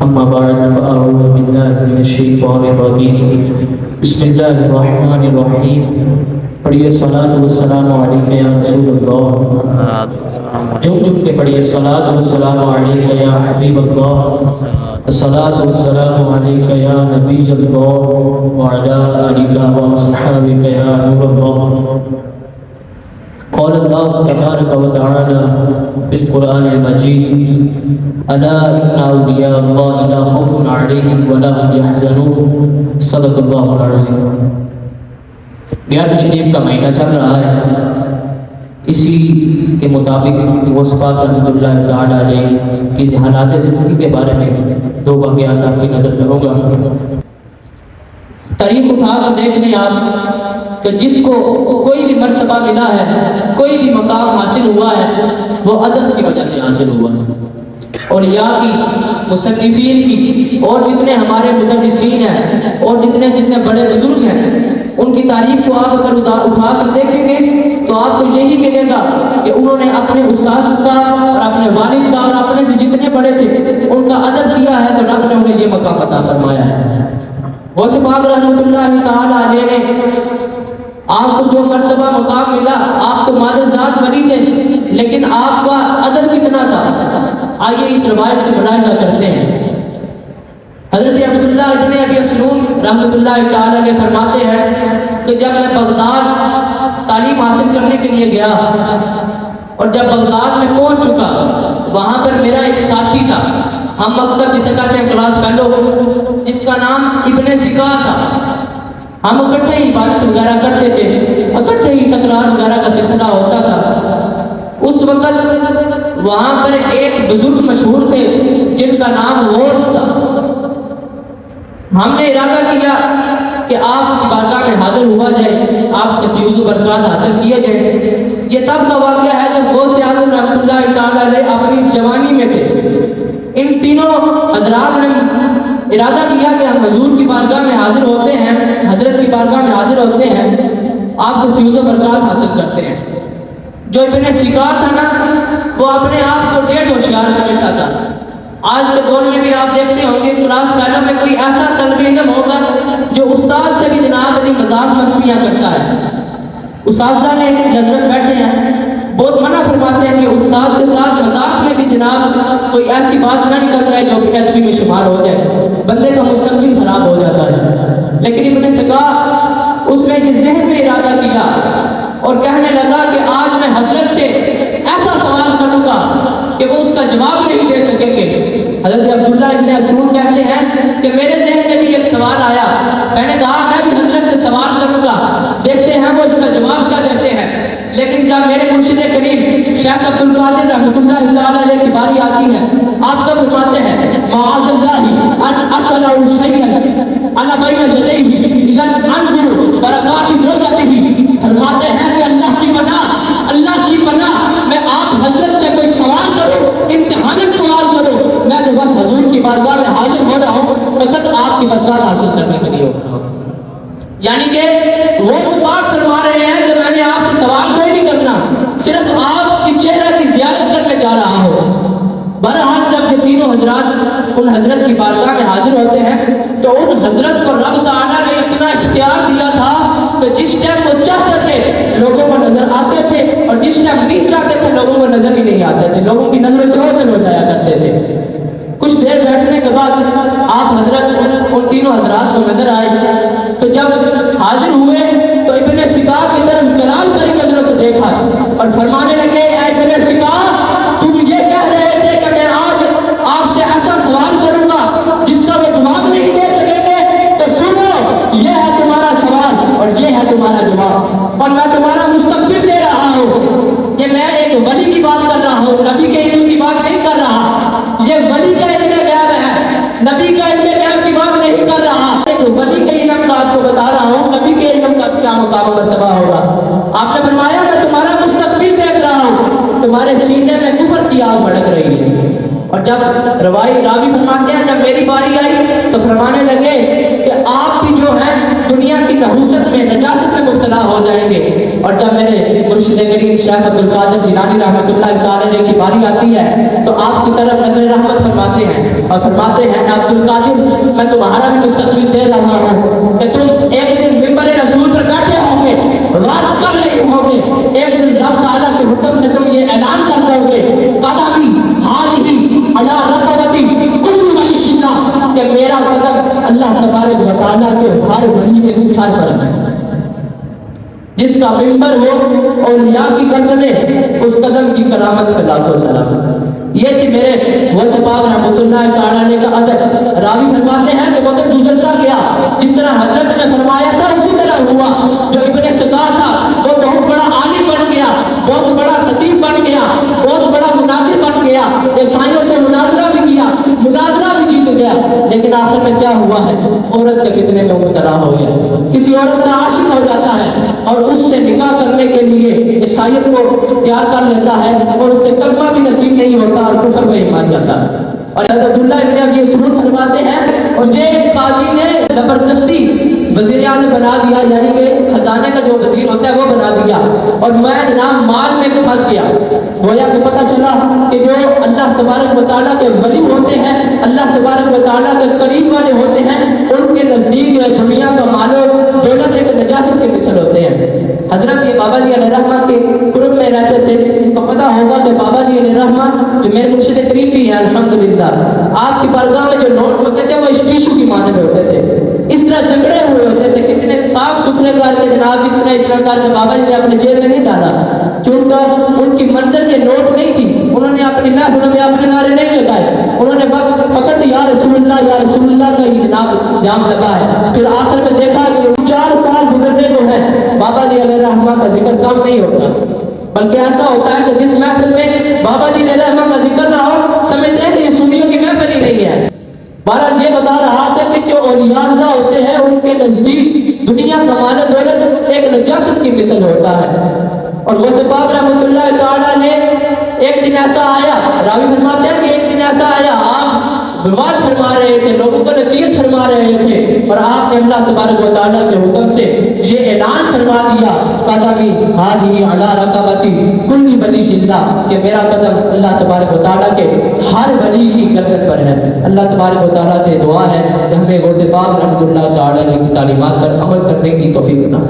أما بعد فأعوذ بالله من الشيطان الرجيم بسم الله الرحمن الرحيم پڑھیے صلاۃ والسلام علیک یا رسول اللہ، جم جم کے پڑھیے صلاۃ والسلام علیک یا حبیب اللہ، صلاۃ والسلام علیک یا نبی اللہ وعلی آلک واصحابک یا نور اللہ۔ قال الله تبارك وتعالى في القرآن المجيد ألا إن أولياء الله لا خوف عليهم ولا هم يحزنون صدق الله العظيم۔ 11 شریف کا مہینہ چل رہا ہے، اسی کے مطابق وصفات رحمۃ اللہ تعالیٰ علیہ کی حالات زندگی کے بارے میں 2 واقعات آپ کی نظر کروں گا۔ تاریخ اٹھا کر دیکھ لیں آپ کہ جس کو کوئی بھی مرتبہ ملا ہے، کوئی بھی مقام حاصل ہوا ہے، وہ ادب کی وجہ سے حاصل ہوا ہے۔ اور یہاں کی مصنفین کی اور جتنے ہمارے مدرسین ہیں اور جتنے بڑے بزرگ ہیں، ان کی تعریف کو آپ اگر اٹھا کر دیکھیں گے تو آپ کو یہی ملے گا کہ انہوں نے اپنے استاد کا اور اپنے والد کا اور اپنے سے جتنے بڑے تھے ان کا ادب کیا ہے، تو رب نے انہیں یہ مقام عطا فرمایا ہے۔ غوث پاک رحمۃ اللہ تعالیٰ علیہ نے آپ کو جو مرتبہ مقام ملا، آپ کو مادر ذات ولی تھے، لیکن آپ کا ادب کتنا تھا، آئیے اس روایت سے ملاحظہ کرتے ہیں۔ حضرت عبداللہ ابن ابی اسلوم رحمۃ اللہ تعالیٰ نے فرماتے ہیں کہ جب میں بغداد تعلیم حاصل کرنے کے لیے گیا اور جب بغداد میں پہنچ چکا، وہاں پر میرا ایک ساتھی تھا، ہم مکتب جسے کہتے ہیں کلاس فیلو، جس کا نام ابن سکا تھا۔ ہم اکٹھے ہی عبادت وغیرہ کرتے تھے، اکٹھے ہی تکرار وغیرہ کا سلسلہ ہوتا تھا۔ اس وقت وہاں پر ایک بزرگ مشہور تھے جن کا نام غوث تھا۔ ہم نے ارادہ کیا کہ آپ کی بارگاہ میں حاضر ہوا جائے، آپ سے فیوز و برکات حاصل کیے جائے۔ یہ تب کا واقعہ ہے جب غوث اعظم رحمۃ اللہ تعالیٰ علیہ اپنی جوانی میں تھے۔ ان تینوں حضرات نے ارادہ کیا کہ ہم حضور کی بارگاہ میں حاضر ہوتے ہیں، حضرت کی بارگاہ میں حاضر ہوتے ہیں، آپ سے فیوز و برکات حاصل کرتے ہیں۔ جو ابن سکا تھا نا، وہ اپنے آپ کو ڈیڑھ ہوشیار سمجھتا تھا۔ آج کے دور میں بھی آپ دیکھتے ہوں گے کلاس فیلو میں کوئی ایسا طالب علم ہوگا جو استاد سے بھی جناب علی مذاق مسخریاں کرتا ہے۔ اساتذہ نے حضرت بیٹھے ہیں، بہت منع فرماتے ہیں کہ استاد کے ساتھ مذاق میں بھی جناب کوئی ایسی بات نہ نکل جائے جو کہ ادبی میں شمار ہو جائے، بندے کا مستقبل خراب ہو جاتا ہے۔ لیکن ابن سکا اس نے یہ ذہن میں ارادہ کیا اور کہنے لگا کہ آج میں حضرت سے ایسا سوال کروں گا کہ وہ اس کا جواب نہیں دے سکیں گے۔ حضرت عبداللہ ابن اسرور کہتے ہیں کہ میرے ذہن میں بھی ایک سوال آیا، میں نے کہا میں بھی حضرت سے سوال کروں گا، دیکھتے ہیں وہ اس کا جواب کیا دیتے ہیں۔ لیکن جب میرے مرشد کریم شیخ عبد القادر رحمۃ اللہ تعالیٰ علیہ کی باری آتی ہے، آپ کا فرماتے ہیں معاذ اللہ ان اسأل شیئا انا بین یدیہ اذا انظر برکات روضتہ، فرماتے ہیں کہ اللہ کی پناہ میں آپ حضرت سے کوئی سوال کروں، امتحاناً سوال کروں، میں تو بس حضور کی بارگاہ میں حاضر ہو رہا ہوں، فقط آپ کی برکات حاصل کرنے کے لیے ہو رہا ہوں۔ یعنی کہ غوث پاک فرما رہے ہیں کہ میں نے آپ سے سوال کوئی نہیں کرنا، صرف آپ کی چہرہ کی زیارت کرنے جا رہا ہوں۔ بہرحال جب یہ تینوں حضرات ان حضرت کی بارگاہ میں حاضر ہوتے ہیں تو ان حضرت کو رب تعالیٰ نے اتنا اختیار دیا تھا کہ جس ٹائم وہ چاہتے تھے لوگوں کو نظر آتے تھے، اور جس ٹائم نہیں چاہتے تھے لوگوں کو نظر ہی نہیں آتے تھے، لوگوں کی نظروں سے اوجھل ہو جایا کرتے تھے۔ کچھ دیر بیٹھنے کے بعد آپ حضرت ان تینوں حضرات کو نظر آئے، تو جب حاضر ہوئے تو ابن سکا کی طرف جلال بھری نظروں سے دیکھا اور فرمانے لگے اے ابن سکا، تم یہ کہہ رہے تھے کہ میں آج آپ سے ایسا سوال کروں گا جس کا وہ جواب نہیں دے سکیں گے، تو سنو یہ ہے تمہارا سوال اور یہ ہے تمہارا جواب، اور میں تمہارا مستقبل دے رہا ہوں۔ یہ میں ایک ولی کی بات کر رہا ہوں، نبی کے علم کی بات نہیں کر رہا، یہ ولی کا علم غیب ہے، نبی کا علم غیب کی بات نہیں کر رہا، ایک ولی کے علم کا آپ کو بتا رہا ہوں، نبی کے علم کا کیا مقام مرتبہ ہوگا۔ آپ نے فرمایا میں تمہارا مستقبل دیکھ رہا ہوں، تمہارے سینے میں کفر کی آگ بھڑک رہی ہے۔ اور جب راوی فرماتے ہیں جب میری باری آئی تو فرمانے لگے کہ آپ بھی جو ہے دنیا کی نحوست میں نجاست میں مبتلا ہو جائیں گے، اور جب میرے مرشد کریم شیخ عبدالقادر جیلانی رحمۃ اللہ تعالی کی باری آتی ہے تو آپ کی طرف نظر رحمت فرماتے ہیں اور فرماتے ہیں عبدالقادر میں تمہارا بھی مستقبل دے رہا ہوں کہ تم ایک دن ممبر رسول پر بیٹھے ہوں گے، واز کر رہے ہوں گے، ایک دن رب تعالیٰ کے حکم سے تم یہ اعلان کر دو گے قدمی ہاتھی علی رقبتی کل ولی اللہ، کہ میرا قدم اللہ تبارک و تعالیٰ کے ہر ولی کے سر پر ہے۔ جس کا ممبر ہو اولیاء کی گردنیں، اس قدم کی کرامت پہ لاکھوں سلام۔ یہ تھی میرے غوث پاک رحمۃ اللہ تعالی کا ادب۔ راوی فرماتے ہیں کہ وقت گزرتا گیا، جس طرح حضرت نے فرمایا تھا اسی طرح ہوا۔ جو ابن سقا تھا وہ بہت بڑا عالم بن گیا، بہت بڑا خطیب بن گیا، بہت بڑا مناظر بن گیا، عیسائیوں سے مناظرہ بھی کیا، مناظرہ بھی جیت گیا، لیکن آخر میں کیا ہوا ہے؟ عورت کے فتنے میں مبتلا ہو گیا۔ کسی عورت کا عاشق ہو جاتا ہے اور اس سے نکاح کرنے کے لیے عیسائیت کو اختیار کر لیتا ہے اور اس سے کلمہ بھی نصیب نہیں ہوتا اور کفر میں ایمان جاتا ہے۔ اور حضرت عبداللہ ابن ابی مسعود فرماتے ہیں اور جو ایک قاضی نے زبردستی وزیر اعظم بنا دیا، یعنی کہ خزانے کا جو وزیر ہوتا ہے وہ بنا دیا، اور میں جناب مال میں پھنس گیا۔ گویا کہ پتہ چلا کہ جو اللہ تبارک و تعالیٰ کے ولی ہوتے ہیں، اللہ تبارک و تعالیٰ کے قریب والے ہوتے ہیں، ان کے نزدیک دنیا کا مال و دولت ایک نجاست کے مثل ہوتے ہیں۔ حضرت یہ بابا جی علیہ رحمہ کے قرب میں رہتے تھے، ان کو پتہ ہوگا کہ بابا جی علیہ رحمہ جو میرے مرشد کریم بھی ہیں الحمدللہ، آپ کی بارگاہ میں جو نوٹ ہوتے تھے وہ اسٹیشو کی مانند ہوتے تھے، اس طرح جھگڑے ہوئے ہوتے تھے، کسی نے صاف ستھرے کر کے جناب اس طرح کر کے بابا جی نے اپنے جیب میں نہیں ڈالا، کیونکہ ان کی منزل یہ نوٹ نہیں تھی، انہوں نے اپنی محفلوں میں اپنے نعرے نہیں لگائے، انہوں نے فقط یا رسول اللہ کا ہی جناب جام لگا ہے۔ پھر آخر میں دیکھا کہ 4 سال گزرنے کو ہے، بابا جی علیہ رحمہ کا ذکر کم نہیں ہوتا، بلکہ ایسا ہوتا ہے کہ جس محفل میں بابا جی علیہ رحمہ کا ذکر نہ ہو سمجھتے ہیں کہ یہ سنیوں کی محفل ہی نہیں ہے۔ بہرحال یہ بتا رہا تھا کہ جو اولیاء اللہ ہوتے ہیں ان کے نزدیک دنیا کا مال و دولت ایک نجاست کی مثل ہوتا ہے۔ اور غوث پاک رحمۃ اللہ تعالی نے ایک دن ایسا آیا، راوی فرماتے ہیں کہ ایک دن ایسا آیا، آپ وعظ فرما رہے تھے، لوگوں کو نصیحت فرما رہے تھے، اور آپ نے اللہ تبارک و تعالیٰ کے حکم سے یہ اعلان فرما دیا قدمی ہادی علی رقبتی کل ولی اللہ، کہ میرا قدم اللہ تبارک و تعالیٰ کے ہر ولی کی گردن پر ہے۔ اللہ تبارک و تعالیٰ سے دعا ہے کہ ہمیں غوث پاک رحمۃ اللہ تعالیٰ کی تعلیمات پر عمل کرنے کی توفیق عطا